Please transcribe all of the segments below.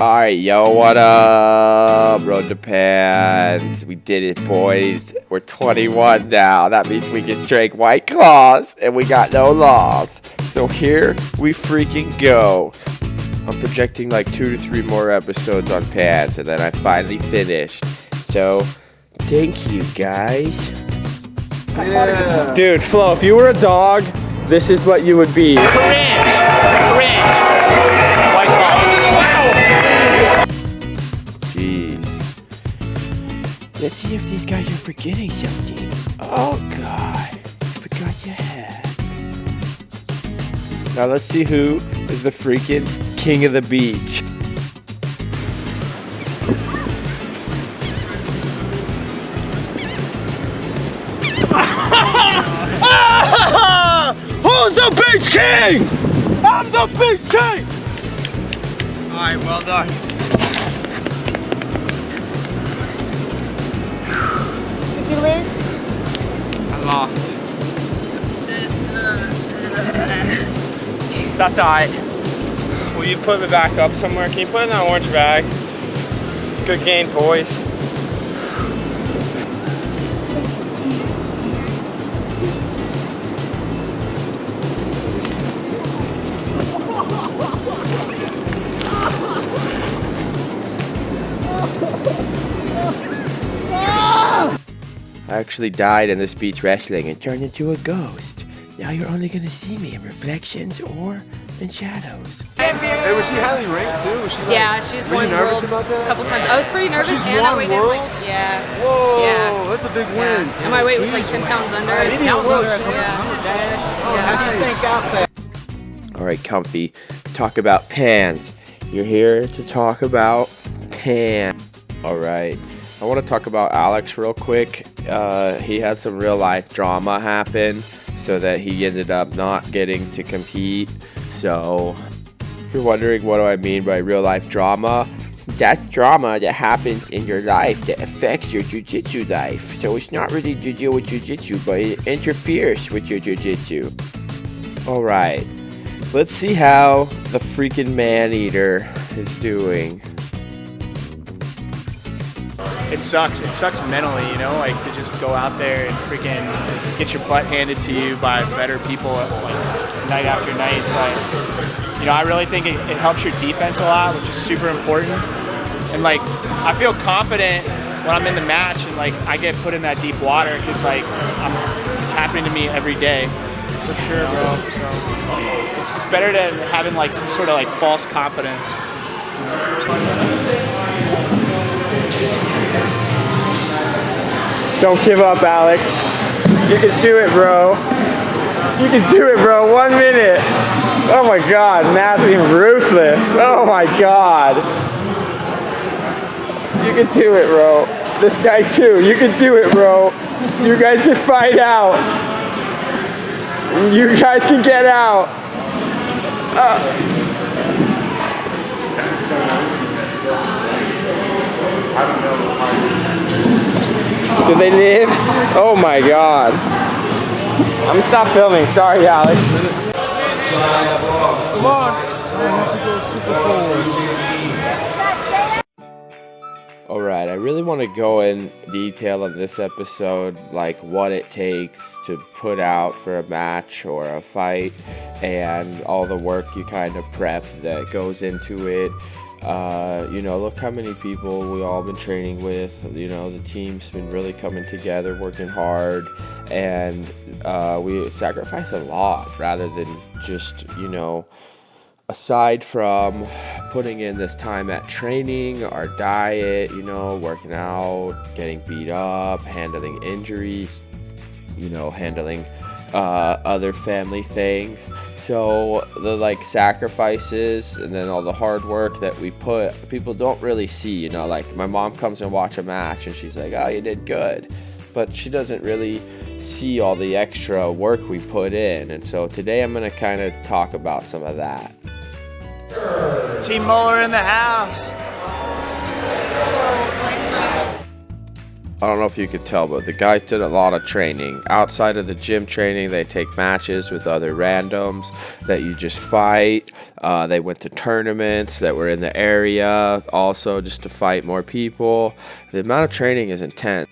Alright, yo, what up? Road to Pants. We did it, boys. We're 21 now. That means we can drink White Claws, and we got no laws. So here we freaking go. I'm projecting like 2 to 3 more episodes on Pants, and then I finally finished. So, thank you, guys. Yeah. Dude, Flo, if you were a dog, this is what you would be. Cringe. White Claw. Jeez. Let's see if these guys are forgetting something. Oh, God. I forgot your hat. Now let's see who is the freaking king of the beach. Who's the beach king? I'm the beach king! Alright, well done. Did you lose? I lost. That's alright. Will you put me back up somewhere? Can you put it in that orange bag? Good game, boys. I actually died in this beach wrestling and turned into a ghost. Now you're only gonna see me in reflections or in shadows. Hey, was she highly ranked too? Was she like, Yeah, she's won world a couple times. I was pretty nervous, She's and I won weighed in worlds? like, yeah. Whoa, Yeah. that's a big win. And my weight was like 10 pounds under. Indian That was world under, champ. yeah. How do you think out there? Alright, Comfy, talk about Pants. You're here to talk about Pants. Alright, I want to talk about Alex real quick. He had some real life drama happen, so that he ended up not getting to compete. So, if you're wondering what do I mean by real life drama, that's drama that happens in your life that affects your jiu-jitsu life. So it's not really to deal with jiu-jitsu, but it interferes with your jiu-jitsu. Alright, let's see how the freaking man-eater is doing. It sucks mentally, you know, like to just go out there and freaking get your butt handed to you by better people like night after night. But, you know, I really think it helps your defense a lot, which is super important. And like, I feel confident when I'm in the match and like I get put in that deep water because like it's happening to me every day. For sure, bro. So it's better than having like some sort of like false confidence. Don't give up, Alex. You can do it, bro. You can do it, bro. 1 minute. Oh my God, Matt's being ruthless. Oh my God. You can do it, bro. This guy too. You can do it, bro. You guys can fight out. You guys can get out. Do they live? Oh my God. I'm gonna stop filming. Sorry, Alex. Come on. Man has to go super forward. Alright, I really want to go in detail on this episode, like what it takes to put out for a match or a fight, and all the work you kind of prep that goes into it. You know, look how many people we all been training with. You know, the team's been really coming together, working hard, and we sacrifice a lot rather than just, you know, aside from putting in this time at training, our diet, you know, working out, getting beat up, handling injuries, you know, handling other family things. So the like sacrifices and then all the hard work that we put, people don't really see, you know, like my mom comes and watch a match and she's like, oh, you did good, but she doesn't really see all the extra work we put in. And so today I'm going to kind of talk about some of that. Team Mohler in the house. I don't know if you could tell, but the guys did a lot of training. Outside of the gym training, they take matches with other randoms that you just fight. They went to tournaments that were in the area, also just to fight more people. The amount of training is intense.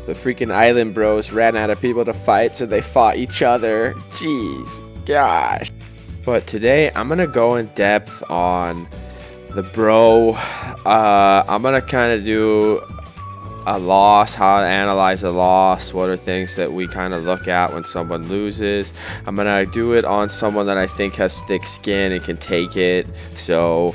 The freaking Island Bros ran out of people to fight, so they fought each other. Jeez, gosh. But today, I'm going to go in depth on the bro. I'm going to kind of do a loss, how to analyze a loss, what are things that we kind of look at when someone loses. I'm going to do it on someone that I think has thick skin and can take it. So,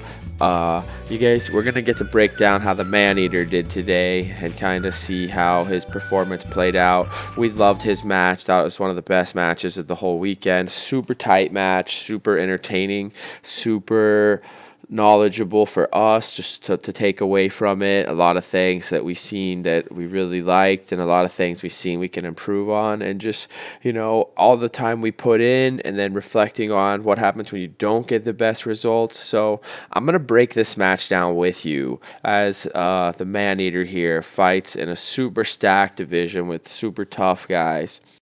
you guys, we're going to get to break down how the Man-Eater did today and kind of see how his performance played out. We loved his match. Thought it was one of the best matches of the whole weekend. Super tight match, super entertaining, super knowledgeable for us just to take away from it. A lot of things that we seen that we really liked, and a lot of things we seen we can improve on, and just, you know, all the time we put in and then reflecting on what happens when you don't get the best results. So I'm going to break this match down with you as the Man-Eater here fights in a super stacked division with super tough guys.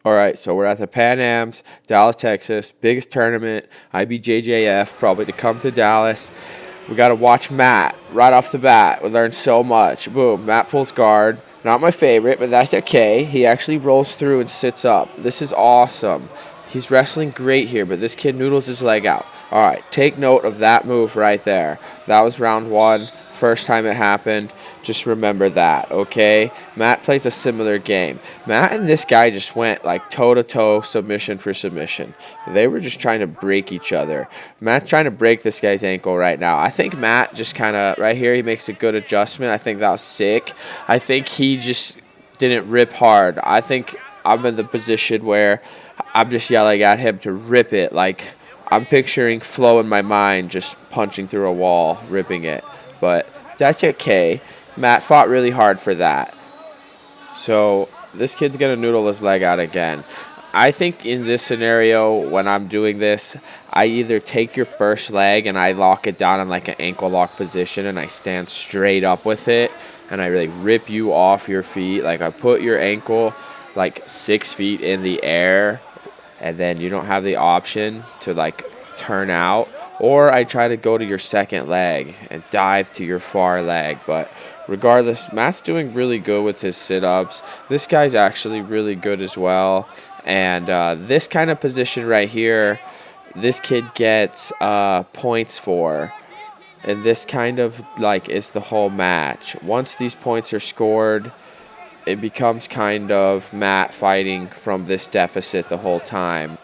Alright, so we're at the Pan Ams, Dallas, Texas. Biggest tournament, IBJJF, probably to come to Dallas. We got to watch Matt right off the bat. We learned so much. Boom, Matt pulls guard. Not my favorite, but that's okay. He actually rolls through and sits up. This is awesome. He's wrestling great here, but this kid noodles his leg out. Alright, take note of that move right there. That was round one. First time it happened. Just remember that, okay? Matt plays a similar game. Matt and this guy just went like toe-to-toe, submission for submission. They were just trying to break each other. Matt's trying to break this guy's ankle right now. I think Matt just kind of, right here, he makes a good adjustment. I think that was sick. I think he just didn't rip hard. I think I'm in the position where I'm just yelling at him to rip it. Like, I'm picturing Flo in my mind just punching through a wall, ripping it. But that's okay. Matt fought really hard for that. So this kid's going to noodle his leg out again. I think in this scenario, when I'm doing this, I either take your first leg and I lock it down in like an ankle lock position and I stand straight up with it and I really rip you off your feet. Like I put your ankle like 6 feet in the air and then you don't have the option to like turn out, or I try to go to your second leg and dive to your far leg. But regardless, Matt's doing really good with his sit-ups. This guy's actually really good as well, and this kind of position right here, this kid gets points for, and this kind of like is the whole match. Once these points are scored, it becomes kind of Matt fighting from this deficit the whole time.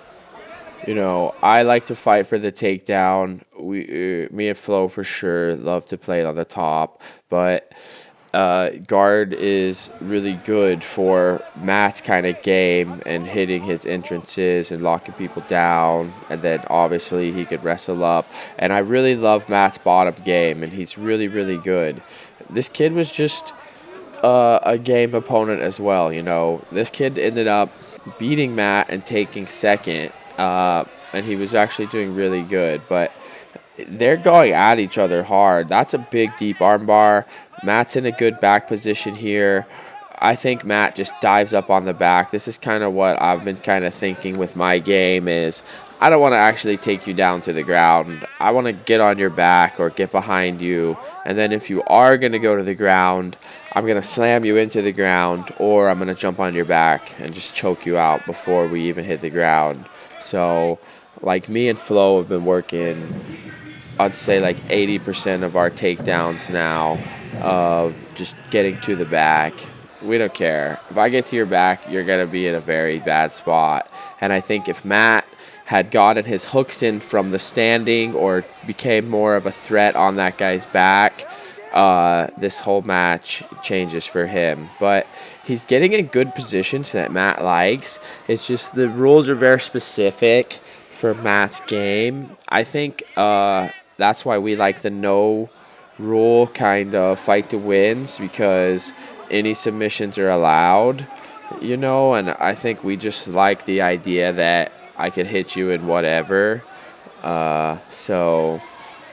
You know, I like to fight for the takedown. Me and Flo for sure love to play it on the top, but guard is really good for Matt's kind of game and hitting his entrances and locking people down, and then obviously he could wrestle up. And I really love Matt's bottom game, and he's really, really good. This kid was just a game opponent as well, you know. This kid ended up beating Matt and taking second. And he was actually doing really good, but they're going at each other hard. That's a big, deep armbar. Matt's in a good back position here. I think Matt just dives up on the back. This is kind of what I've been kind of thinking with my game is I don't want to actually take you down to the ground. I want to get on your back or get behind you, and then if you are going to go to the ground, I'm going to slam you into the ground, or I'm going to jump on your back and just choke you out before we even hit the ground. So, like, me and Flo have been working, I'd say like 80% of our takedowns now of just getting to the back. We don't care. If I get to your back, you're going to be in a very bad spot. And I think if Matt had gotten his hooks in from the standing or became more of a threat on that guy's back, this whole match changes for him. But he's getting in good positions that Matt likes. It's just the rules are very specific for Matt's game. I think that's why we like the no rule kind of fight to wins, because any submissions are allowed, you know, and I think we just like the idea that I could hit you in whatever. So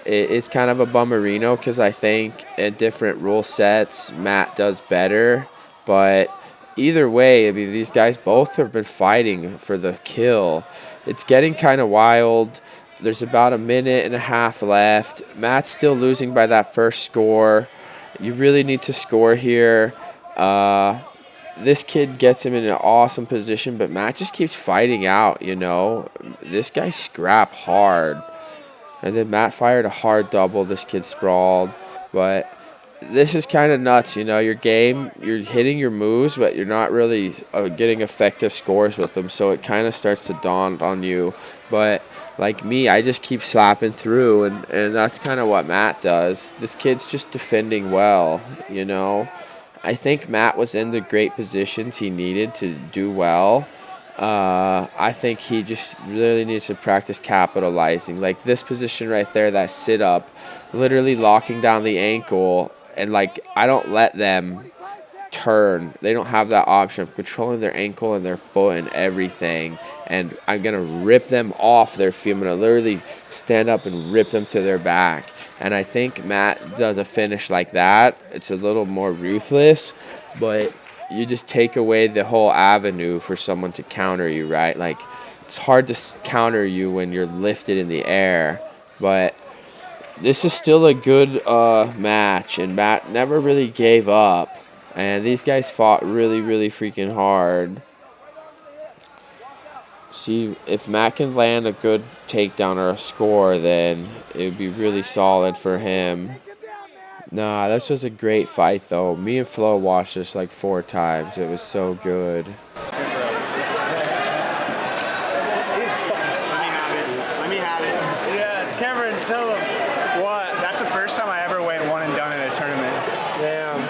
it's kind of a bummerino because I think in different rule sets, Matt does better. But either way, I mean, these guys both have been fighting for the kill. It's getting kind of wild. There's about a minute and a half left. Matt's still losing by that first score. You really need to score here. This kid gets him in an awesome position, but Matt just keeps fighting out, you know. This guy scrap hard. And then Matt fired a hard double. This kid sprawled. But this is kind of nuts, you know. Your game, you're hitting your moves, but you're not really getting effective scores with them. So it kind of starts to dawn on you. But like me, I just keep slapping through, and that's kind of what Matt does. This kid's just defending well, you know. I think Matt was in the great positions he needed to do well. I think he just really needs to practice capitalizing. Like this position right there, that sit up, literally locking down the ankle, and like I don't let them turn. They don't have that option of controlling their ankle and their foot and everything. And I'm gonna rip them off their feet. I'm gonna literally stand up and rip them to their back. And I think Matt does a finish like that. It's a little more ruthless, but you just take away the whole avenue for someone to counter you, right? Like, it's hard to counter you when you're lifted in the air, but this is still a good match, and Matt never really gave up, and these guys fought really, really freaking hard. See, if Matt can land a good takedown or a score, then it would be really solid for him. Nah, this was a great fight, though. Me and Flo watched this like 4 times. It was so good. Let me have it. Yeah, Cameron, tell them. What? That's the first time I ever went one and done in a tournament. Damn.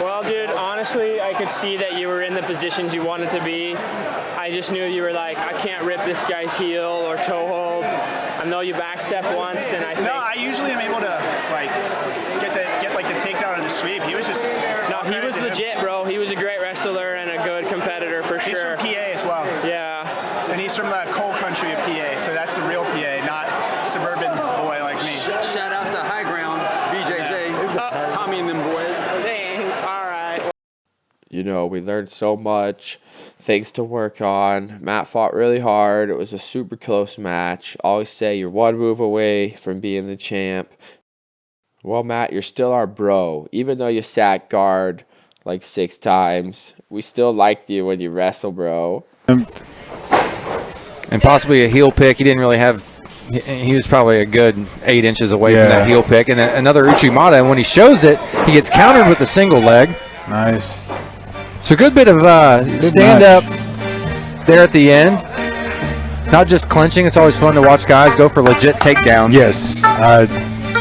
Well, dude, honestly, I could see that you were in the positions you wanted to be. I just knew you were like, I can't rip this guy's heel or toe hold. I know you backstepped once, and I think... No, I usually am able to, like, get like the takedown or the sweep. He was just... No, he was legit, bro. He was a great wrestler and a good competitor for He's sure. from PA as well. Yeah. And he's from the coal country of PA, so that's the real PA, not suburban boy like me. Shout out to High Ground, BJJ, Tommy and them boys. Dang. All right. You know, we learned so much, things to work on. Matt fought really hard. It was a super close match. Always say you're one move away from being the champ. Well, Matt, you're still our bro. Even though you sat guard like 6 times, we still liked you when you wrestle, bro. And possibly a heel pick. He didn't really have. He was probably a good 8 inches away from that heel pick. And then another Uchimata, and when he shows it, he gets countered with a single leg. Nice. So a good bit of stand up there at the end. Not just clinching. It's always fun to watch guys go for legit takedowns. Yes.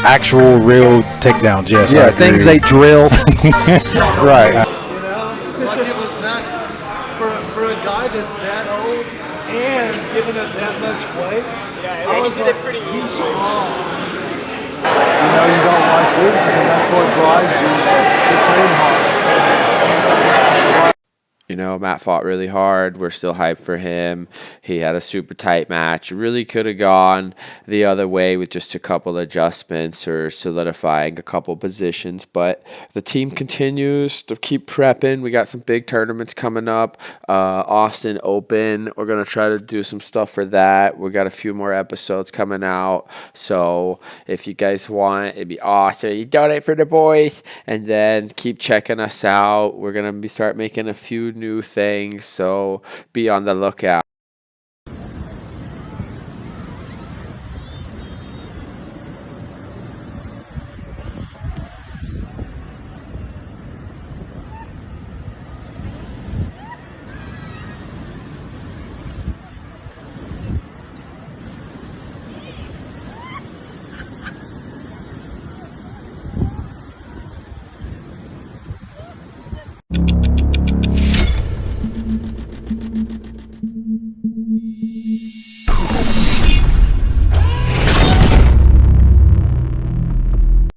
Actual, real takedowns. Yes. Yeah, things they drill. Right. You know, like it was not for a guy that's that old and giving up that much weight. Yeah, I was he did like, it pretty he's easy. strong. You know you don't like losing, and that's what drives you to train hard. You know, Matt fought really hard. We're still hyped for him. He had a super tight match. Really could have gone the other way with just a couple adjustments or solidifying a couple positions. But the team continues to keep prepping. We got some big tournaments coming up. Austin Open. We're going to try to do some stuff for that. We got a few more episodes coming out. So if you guys want, it'd be awesome. You donate for the boys. And then keep checking us out. We're going to start making a few new things, so be on the lookout.